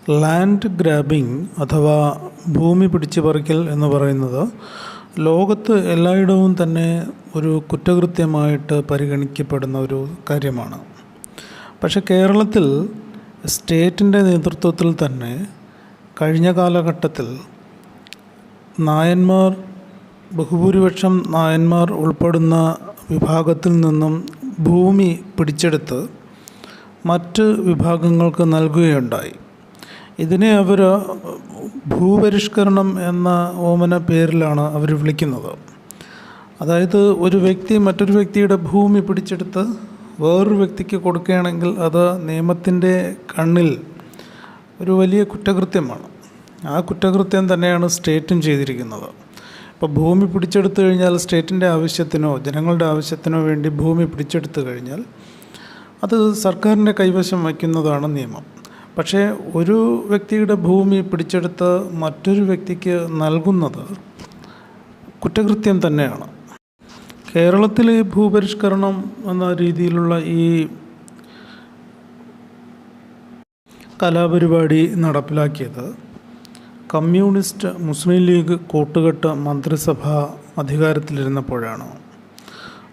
Land grabbing അഥവാ ഭൂമി പിടിച്ചുപറിക്കൽ എന്ന് പറയുന്നത് ലോകത്ത് എല്ലായിടവും തന്നെ ഒരു കുറ്റകൃത്യമായിട്ട് പരിഗണിക്കപ്പെടുന്ന ഒരു കാര്യമാണ്. പക്ഷെ കേരളത്തിൽ സ്റ്റേറ്റിൻ്റെ നേതൃത്വത്തിൽ തന്നെ കഴിഞ്ഞ കാലഘട്ടത്തിൽ നായന്മാർ, ബഹുഭൂരിപക്ഷം നായന്മാർ ഉൾപ്പെടുന്ന വിഭാഗത്തിൽ നിന്നും ഭൂമി പിടിച്ചെടുത്ത് മറ്റ് വിഭാഗങ്ങൾക്ക് നൽകുകയുണ്ടായി. ഇതിനെ അവർ ഭൂപരിഷ്കരണം എന്ന ഓമന പേരിലാണ് അവർ വിളിക്കുന്നത്. അതായത് ഒരു വ്യക്തി മറ്റൊരു വ്യക്തിയുടെ ഭൂമി പിടിച്ചെടുത്ത് വേറൊരു വ്യക്തിക്ക് കൊടുക്കുകയാണെങ്കിൽ അത് നിയമത്തിൻ്റെ കണ്ണിൽ ഒരു വലിയ കുറ്റകൃത്യമാണ്. ആ കുറ്റകൃത്യം തന്നെയാണ് സ്റ്റേറ്റും ചെയ്തിരിക്കുന്നത്. ഇപ്പോൾ ഭൂമി പിടിച്ചെടുത്തു കഴിഞ്ഞാൽ സ്റ്റേറ്റിൻ്റെ ആവശ്യത്തിനോ ജനങ്ങളുടെ ആവശ്യത്തിനോ വേണ്ടി ഭൂമി പിടിച്ചെടുത്തു കഴിഞ്ഞാൽ അത് സർക്കാരിൻ്റെ കൈവശം വയ്ക്കുന്നതാണ് നിയമം. പക്ഷേ ഒരു വ്യക്തിയുടെ ഭൂമി പിടിച്ചെടുത്ത് മറ്റൊരു വ്യക്തിക്ക് നൽകുന്നത് കുറ്റകൃത്യം തന്നെയാണ്. കേരളത്തിലെ ഭൂപരിഷ്കരണം എന്ന രീതിയിലുള്ള ഈ കലാപരിപാടി നടപ്പിലാക്കിയത് കമ്മ്യൂണിസ്റ്റ് മുസ്ലിം ലീഗ് കൂട്ടുകെട്ട് മന്ത്രിസഭ അധികാരത്തിലിരുന്നപ്പോഴാണ്.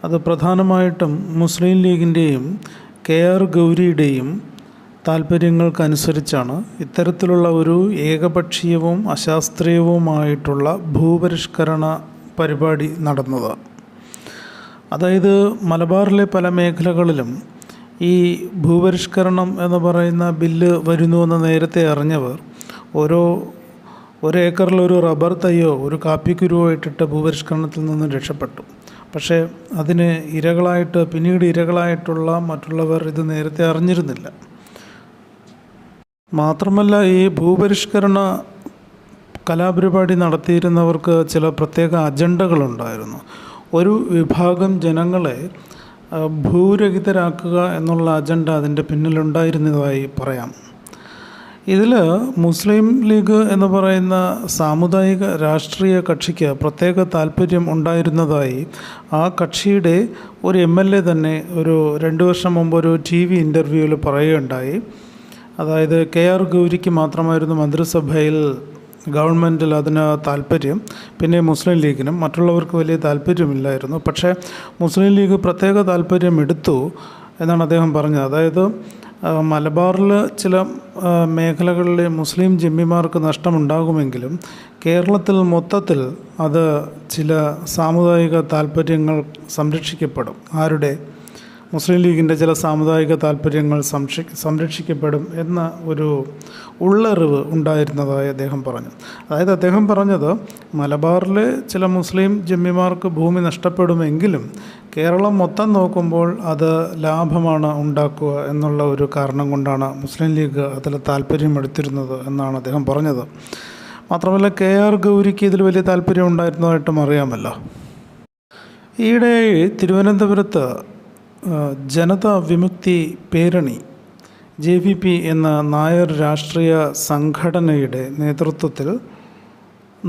അത് പ്രധാനമായിട്ടും മുസ്ലിം ലീഗിൻ്റെയും KR ഗൗരിയുടെയും താല്പര്യങ്ങൾക്കനുസരിച്ചാണ് ഇത്തരത്തിലുള്ള ഒരു ഏകപക്ഷീയവും അശാസ്ത്രീയവുമായിട്ടുള്ള ഭൂപരിഷ്കരണ പരിപാടി നടന്നത്. അതായത് മലബാറിലെ പല മേഖലകളിലും ഈ ഭൂപരിഷ്കരണം എന്ന് പറയുന്ന ബില്ല് വരുന്നുവെന്ന് നേരത്തെ അറിഞ്ഞവർ ഒരു ഏക്കറിലൊരു റബ്ബർ തൈയോ ഒരു കാപ്പിക്കുരുവോ ഇട്ടിട്ട് ഭൂപരിഷ്കരണത്തിൽ നിന്ന് രക്ഷപ്പെട്ടു. പക്ഷേ അതിന് പിന്നീട് ഇരകളായിട്ടുള്ള മറ്റുള്ളവർ ഇത് നേരത്തെ അറിഞ്ഞിരുന്നില്ല. മാത്രമല്ല, ഈ ഭൂപരിഷ്കരണ കലാപരിപാടി നടത്തിയിരുന്നവർക്ക് ചില പ്രത്യേക അജണ്ടകളുണ്ടായിരുന്നു. ഒരു വിഭാഗം ജനങ്ങളെ ഭൂരഹിതരാക്കുക എന്നുള്ള അജണ്ട അതിൻ്റെ പിന്നിലുണ്ടായിരുന്നതായി പറയാം. ഇതിൽ മുസ്ലിം ലീഗ് എന്ന് പറയുന്ന സാമുദായിക രാഷ്ട്രീയ കക്ഷിക്ക് പ്രത്യേക താല്പര്യം ഉണ്ടായിരുന്നതായി ആ കക്ഷിയുടെ ഒരു MLA തന്നെ ഒരു 2 വർഷം മുമ്പ് ഒരു TV ഇൻ്റർവ്യൂവിൽ പറയുകയുണ്ടായി. അതായത് KR ഗൗരിക്ക് മാത്രമായിരുന്നു മന്ത്രിസഭയിൽ ഗവൺമെൻറ്റിൽ അതിന് താല്പര്യം, പിന്നെ മുസ്ലിം ലീഗിനും മറ്റുള്ളവർക്ക് വലിയ താല്പര്യമില്ലായിരുന്നു. പക്ഷേ മുസ്ലിം ലീഗ് പ്രത്യേക താല്പര്യം എടുത്തു എന്നാണ് അദ്ദേഹം പറഞ്ഞത്. അതായത് മലബാറിൽ ചില മേഖലകളിലെ മുസ്ലിം ജിമ്മിമാർക്ക് നഷ്ടമുണ്ടാകുമെങ്കിലും കേരളത്തിൽ മൊത്തത്തിൽ അത് ചില സാമുദായിക താല്പര്യങ്ങൾ സംരക്ഷിക്കപ്പെടും. ആരുടെ? മുസ്ലിം ലീഗിൻ്റെ ചില സാമുദായിക താല്പര്യങ്ങൾ സംരക്ഷിക്കപ്പെടും എന്ന ഒരു ഉള്ളറിവ് ഉണ്ടായിരുന്നതായി അദ്ദേഹം പറഞ്ഞു. അതായത് അദ്ദേഹം പറഞ്ഞത് മലബാറിലെ ചില മുസ്ലിം ജമ്മിമാർക്ക് ഭൂമി നഷ്ടപ്പെടുമെങ്കിലും കേരളം മൊത്തം നോക്കുമ്പോൾ അത് ലാഭമാണ് ഉണ്ടാക്കുക എന്നുള്ള ഒരു കാരണം കൊണ്ടാണ് മുസ്ലിം ലീഗ് അതിൽ താല്പര്യമെടുത്തിരുന്നത് എന്നാണ് അദ്ദേഹം പറഞ്ഞത്. മാത്രമല്ല, KR ഗൗരിക്ക് ഇതിൽ വലിയ താല്പര്യം ഉണ്ടായിരുന്നതായിട്ടും അറിയാമല്ലോ. ഈയിടെ തിരുവനന്തപുരത്ത് ജനതാ വിമുക്തി പേരണി JVP എന്ന നായർ രാഷ്ട്രീയ സംഘടനയുടെ നേതൃത്വത്തിൽ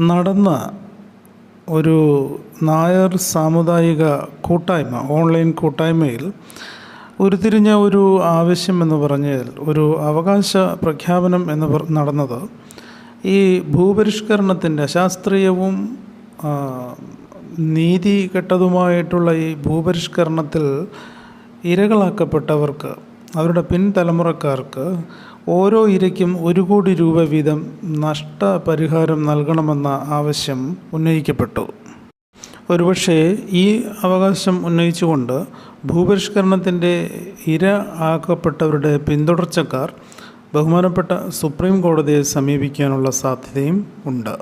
നടന്ന ഒരു നായർ സാമുദായിക കൂട്ടായ്മ, ഓൺലൈൻ കൂട്ടായ്മയിൽ ഉരുത്തിരിഞ്ഞ ഒരു ആവശ്യം എന്ന് പറഞ്ഞാൽ ഒരു അവകാശ പ്രഖ്യാപനം എന്ന് നടന്നത് ഈ ഭൂപരിഷ്കരണത്തിൻ്റെ അശാസ്ത്രീയവും നീതികെട്ടതുമായിട്ടുള്ള ഈ ഭൂപരിഷ്കരണത്തിൽ ഇരകളാക്കപ്പെട്ടവർക്ക്, അവരുടെ പിൻതലമുറക്കാർക്ക് ഓരോ ഇരയ്ക്കും 1 കോടി രൂപ വീതം നഷ്ടപരിഹാരം നൽകണമെന്ന ആവശ്യം ഉന്നയിക്കപ്പെട്ടു. ഒരുപക്ഷെ ഈ അവകാശം ഉന്നയിച്ചുകൊണ്ട് ഭൂപരിഷ്കരണത്തിൻ്റെ ഇര ആക്കപ്പെട്ടവരുടെ പിന്തുടർച്ചക്കാർ ബഹുമാനപ്പെട്ട സുപ്രീം കോടതിയെ സമീപിക്കാനുള്ള സാധ്യതയും ഉണ്ട്.